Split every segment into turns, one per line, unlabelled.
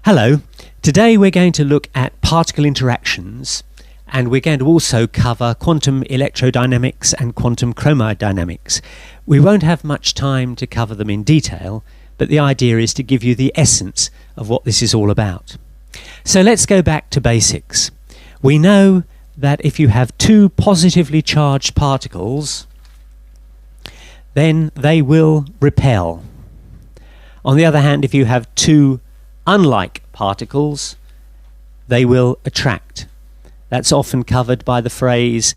Hello, today we're going to look at particle interactions, and we're going to also cover quantum electrodynamics and quantum chromodynamics. We won't have much time to cover them in detail, but the idea is to give you the essence of what this is all about. So let's go back to basics. We know that if you have two positively charged particles, then they will repel. On the other hand, if you have two unlike particles, they will attract. That's often covered by the phrase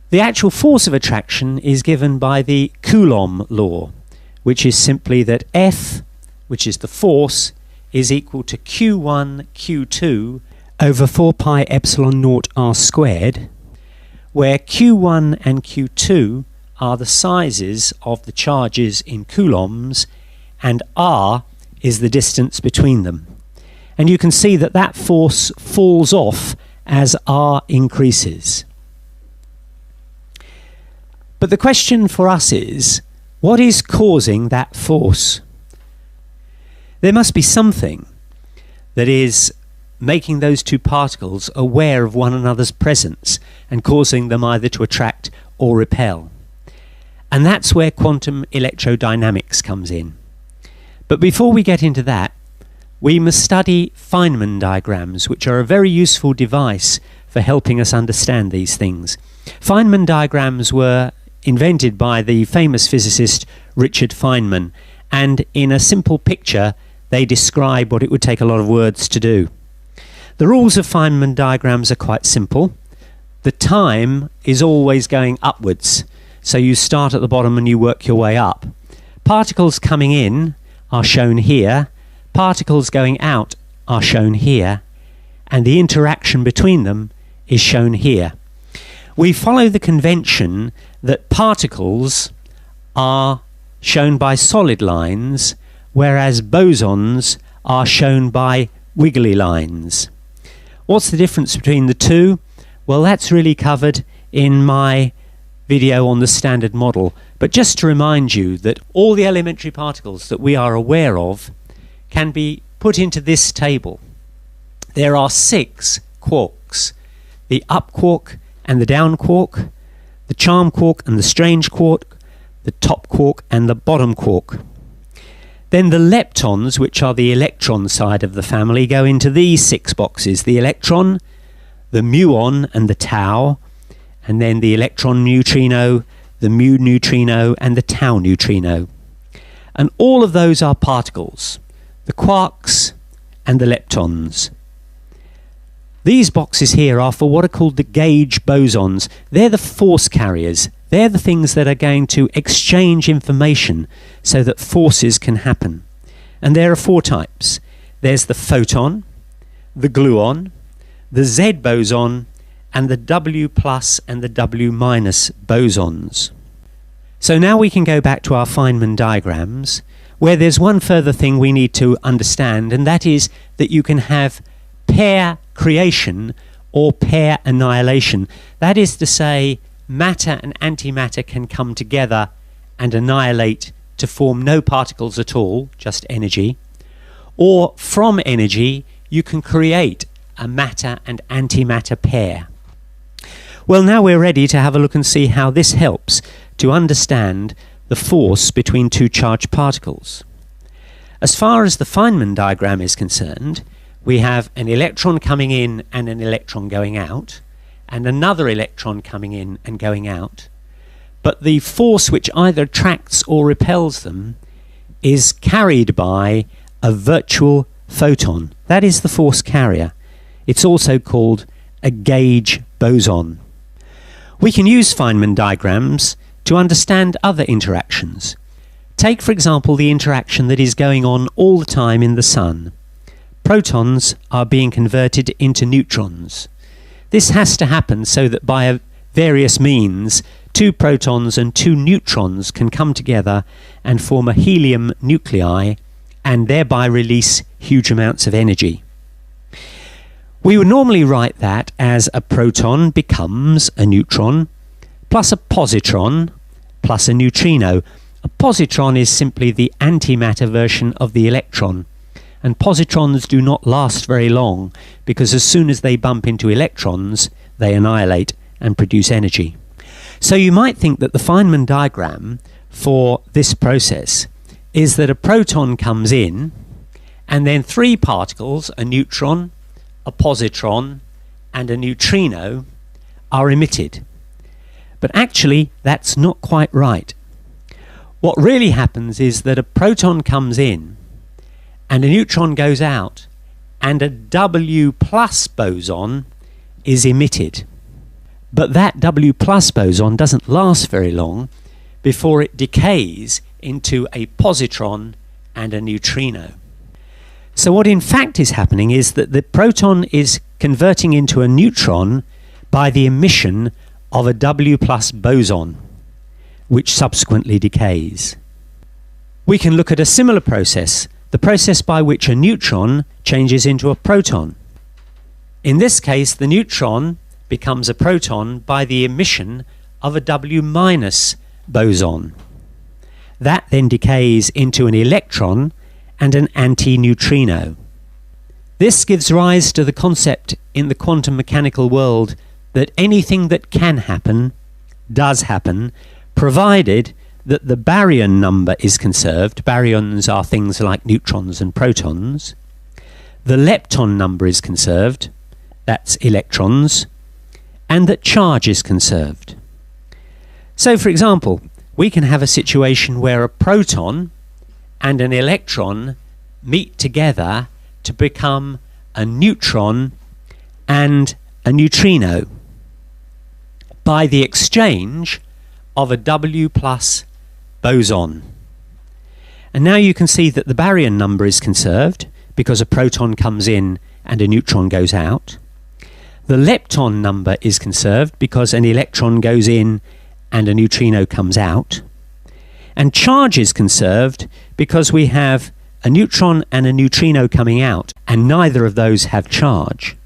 the actual force of attraction is given by the Coulomb law, which is simply that F, which is the force, is equal to Q1 Q2 over 4 pi epsilon naught r squared, where Q1 and Q2 are the sizes of the charges in coulombs and r is the distance between them. And you can see that that force falls off as r increases. But the question for us is, what is causing that force? There must be something that is making those two particles aware of one another's presence and causing them either to attract or repel. And that's where quantum electrodynamics comes in. But before we get into that, we must study Feynman diagrams, which are a very useful device for helping us understand these things. Feynman diagrams were invented by the famous physicist Richard Feynman, and in a simple picture they describe what it would take a lot of words to do. The rules of Feynman diagrams are quite simple. The time is always going upwards. So you start at the bottom and you work your way up. Particles coming in are shown here, particles going out are shown here, and the interaction between them is shown here. We follow the convention that particles are shown by solid lines, whereas bosons are shown by wiggly lines. What's the difference between the two? Well, that's really covered in my video on the standard model, but just to remind you that all the elementary particles that we are aware of can be put into this table. There are 6 quarks: the up quark and the down quark, the charm quark and the strange quark, the top quark and the bottom quark. Then the leptons, which are the electron side of the family, go into these 6 boxes: the electron, the muon and the tau, and then the electron neutrino, the mu neutrino, and the tau neutrino. And all of those are particles, the quarks and the leptons. These boxes here are for what are called the gauge bosons. They're the force carriers. They're the things that are going to exchange information so that forces can happen. And there are 4 types. There's the photon, the gluon, the Z boson, and the W plus and the W minus bosons. So now we can go back to our Feynman diagrams, where there's one further thing we need to understand, and that is that you can have pair creation or pair annihilation. That is to say, matter and antimatter can come together and annihilate to form no particles at all, just energy. Or from energy you can create a matter and antimatter pair. Well, now we're ready to have a look and see how this helps to understand the force between two charged particles. As far as the Feynman diagram is concerned, we have an electron coming in and an electron going out, and another electron coming in and going out. But the force which either attracts or repels them is carried by a virtual photon. That is the force carrier. It's also called a gauge boson. We can use Feynman diagrams to understand other interactions. Take, for example, the interaction that is going on all the time in the sun. Protons are being converted into neutrons. This has to happen so that by various means 2 protons and 2 neutrons can come together and form a helium nuclei and thereby release huge amounts of energy. We would normally write that as a proton becomes a neutron plus a positron plus a neutrino, A positron is simply the antimatter version of the electron, and positrons do not last very long because as soon as they bump into electrons, they annihilate and produce energy. So you might think that the Feynman diagram for this process is that a proton comes in and then three particles, a neutron, a positron and a neutrino, are emitted. But actually that's not quite right. What really happens is that a proton comes in and a neutron goes out and a W plus boson is emitted. But that W plus boson doesn't last very long before it decays into a positron and a neutrino. So what in fact is happening is that the proton is converting into a neutron by the emission of a W plus boson, which subsequently decays. We can look at a similar process, the process by which a neutron changes into a proton. In this case, the neutron becomes a proton by the emission of a W minus boson. That then decays into an electron and an antineutrino. This gives rise to the concept in the quantum mechanical world that anything that can happen does happen, provided that the baryon number is conserved. Baryons are things like neutrons and protons. The lepton number is conserved, that's electrons, and that charge is conserved. So for example, we can have a situation where a proton and an electron meet together to become a neutron and a neutrino by the exchange of a W plus boson. And now you can see that the baryon number is conserved because a proton comes in and a neutron goes out. The lepton number is conserved because an electron goes in and a neutrino comes out. And charge is conserved because we have a neutron and a neutrino coming out, and neither of those have charge.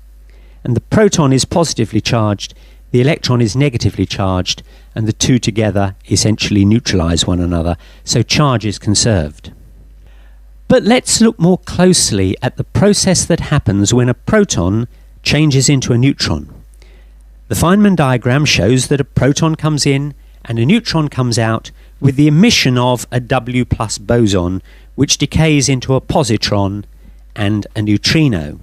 And the proton is positively charged, the electron is negatively charged, and the two together essentially neutralize one another, so charge is conserved. But let's look more closely at the process that happens when a proton changes into a neutron. The Feynman diagram shows that a proton comes in and a neutron comes out with the emission of a W plus boson, which decays into a positron and a neutrino.